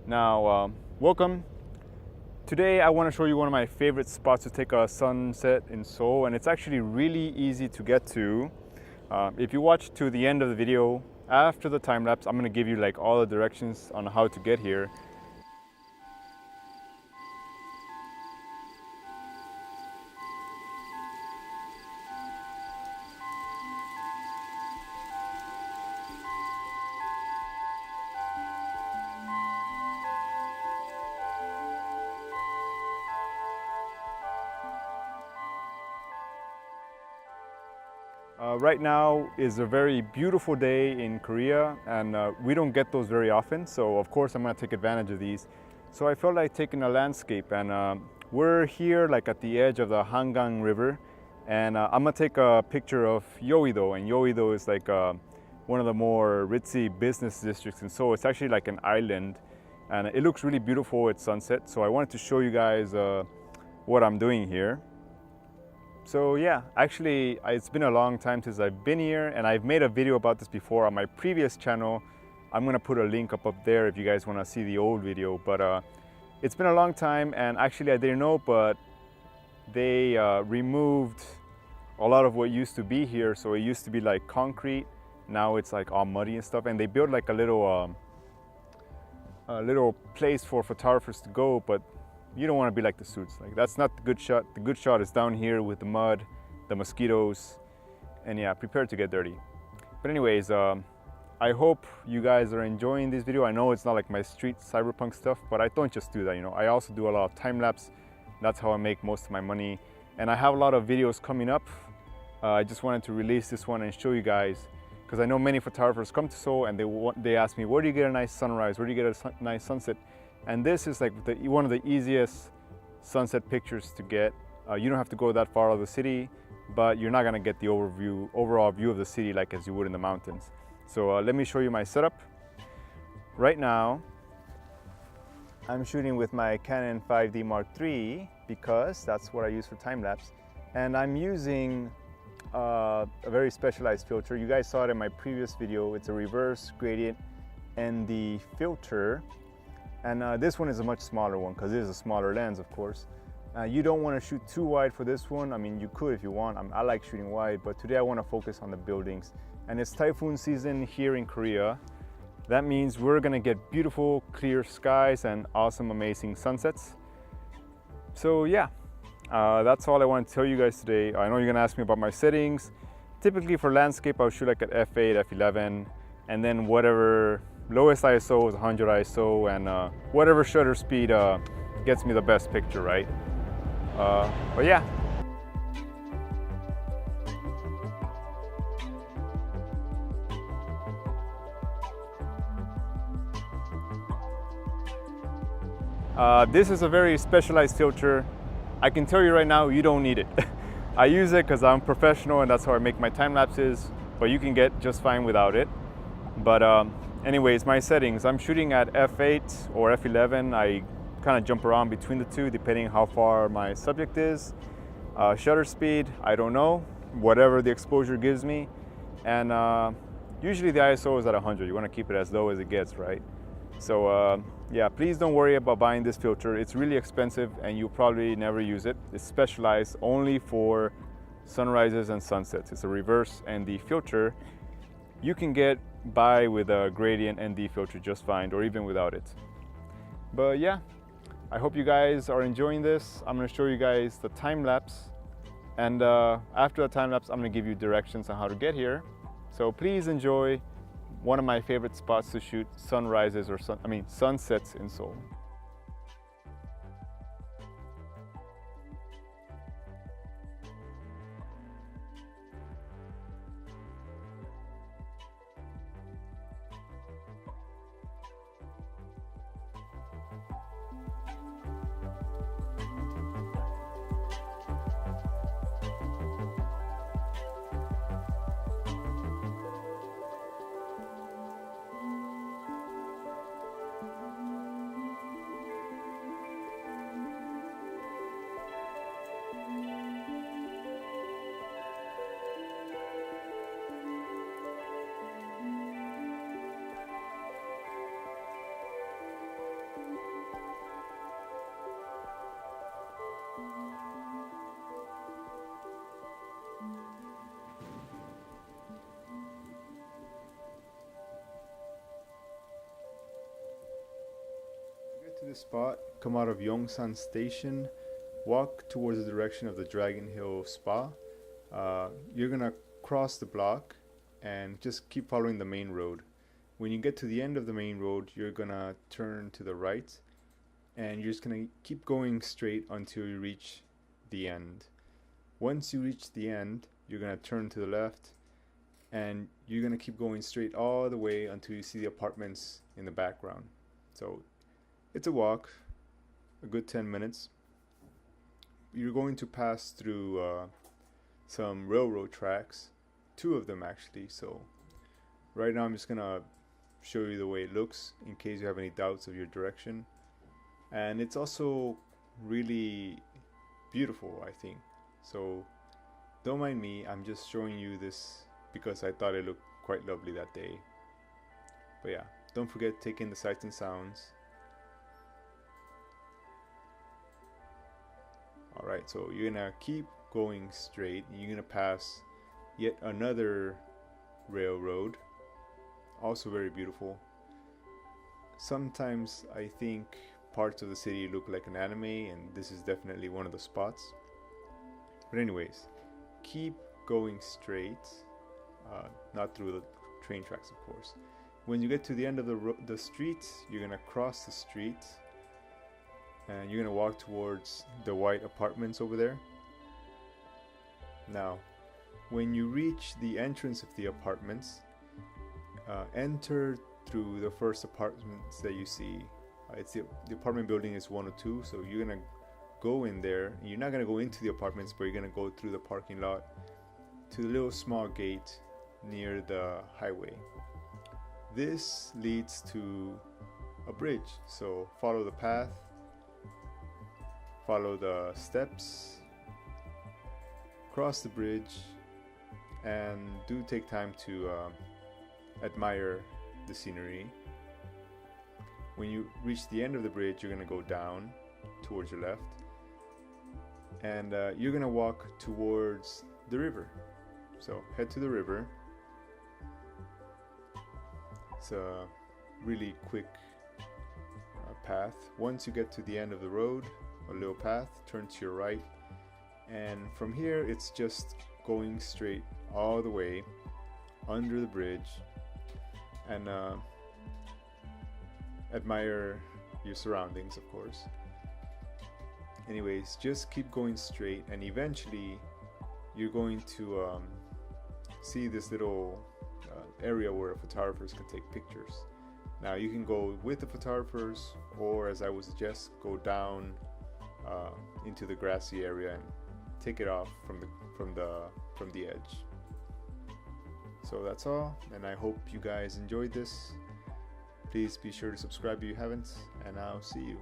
Now, welcome. Today I want to show you one of my favorite spots to take a sunset in Seoul, and it's actually really easy to get to. If you watch to the end of the video, after the time lapse, I'm going to give you like all the directions on how to get here. Right now is a very beautiful day in Korea, and we don't get those very often, so of course I'm going to take advantage of these. So I felt like taking a landscape, and we're here like at the edge of the Hangang River, and I'm going to take a picture of Yeouido, and Yeouido is like one of the more ritzy business districts in Seoul. It's actually like an island, and it looks really beautiful at sunset, so I wanted to show you guys what I'm doing here. So yeah, actually it's been a long time since I've been here, and I've made a video about this before on my previous channel. I'm gonna put a link up there if you guys wanna see the old video, but it's been a long time, and actually I didn't know, but they removed a lot of what used to be here. So it used to be like concrete, now it's like all muddy and stuff, and they built like a little place for photographers to go, but you don't want to be like the suits. Like, that's not the good shot. The good shot is down here with the mud, the mosquitoes, and yeah, prepare to get dirty. But anyways, I hope you guys are enjoying this video. I know it's not like my street cyberpunk stuff, but I don't just do that, you know. I also do a lot of time lapse. That's how I make most of my money. And I have a lot of videos coming up. I just wanted to release this one and show you guys, because I know many photographers come to Seoul and they ask me, where do you get a nice sunrise? Where do you get a nice sunset? And this is like one of the easiest sunset pictures to get. You don't have to go that far out of the city, but you're not gonna get the overall view of the city like as you would in the mountains. So let me show you my setup. Right now, I'm shooting with my Canon 5D Mark III because that's what I use for time lapse. And I'm using a very specialized filter. You guys saw it in my previous video. It's a reverse gradient ND filter. And this one is a much smaller one because it is a smaller lens, of course. You don't want to shoot too wide for this one. I mean, you could if you want. I like shooting wide, but today I want to focus on the buildings. And it's typhoon season here in Korea. That means we're going to get beautiful, clear skies and awesome, amazing sunsets. So yeah, that's all I want to tell you guys today. I know you're going to ask me about my settings. Typically for landscape, I'll shoot like at f8, f11, and then whatever lowest ISO is 100 ISO, and whatever shutter speed gets me the best picture, right? But yeah. This is a very specialized filter. I can tell you right now, you don't need it. I use it because I'm professional and that's how I make my time lapses, but you can get just fine without it. But anyways, my settings, I'm shooting at f8 or f11. I kind of jump around between the two depending how far my subject is. Shutter speed, I don't know, whatever the exposure gives me. And usually the ISO is at 100. You want to keep it as low as it gets, right? So yeah, please don't worry about buying this filter. It's really expensive and you'll probably never use it. It's specialized only for sunrises and sunsets. It's a reverse ND filter. You can get by with a gradient ND filter just fine, or even without it. But yeah, I hope you guys are enjoying this. I'm going to show you guys the time lapse, and after the time lapse I'm going to give you directions on how to get here. So please enjoy one of my favorite spots to shoot sunrises or sunsets in Seoul. to this spot, come out of Yongsan Station, walk towards the direction of the Dragon Hill Spa. You're gonna cross the block and just keep following the main road. When you get to the end of the main road, you're gonna turn to the right, and you're just gonna keep going straight until you reach the end. Once you reach the end, you're gonna turn to the left, and you're gonna keep going straight all the way until you see the apartments in the background. So it's a walk, a good 10 minutes. You're going to pass through some railroad tracks, 2 of them actually. So right now I'm just gonna show you the way it looks in case you have any doubts of your direction. And it's also really beautiful, I think. So don't mind me, I'm just showing you this because I thought it looked quite lovely that day. But yeah, don't forget to take in the sights and sounds. Alright, so you're gonna keep going straight. You're gonna pass yet another railroad, also very beautiful. Sometimes I think parts of the city look like an anime, and this is definitely one of the spots. But anyways, keep going straight, not through the train tracks of course. When you get to the end of the street, you're gonna cross the street and you're gonna walk towards the white apartments over there. Now when you reach the entrance of the apartments, enter through the first apartments that you see. It's the apartment building is 102, so you're gonna go in there. You're not gonna go into the apartments, but you're gonna go through the parking lot to the little small gate near the highway. This leads to a bridge, so follow the path, follow the steps, cross the bridge, and do take time to admire the scenery. When you reach the end of the bridge, you're gonna go down towards your left, and you're gonna walk towards the river. So head to the river. It's a really quick path. Once you get to the end of the road, a little path, turn to your right, and from here it's just going straight all the way under the bridge, and admire your surroundings, of course. Anyways, just keep going straight, and eventually you're going to see this little area where photographers can take pictures. Now you can go with the photographers, or as I would suggest, go down into the grassy area and take it off from the edge. So that's all, and I hope you guys enjoyed this. Please be sure to subscribe if you haven't, and I'll see you.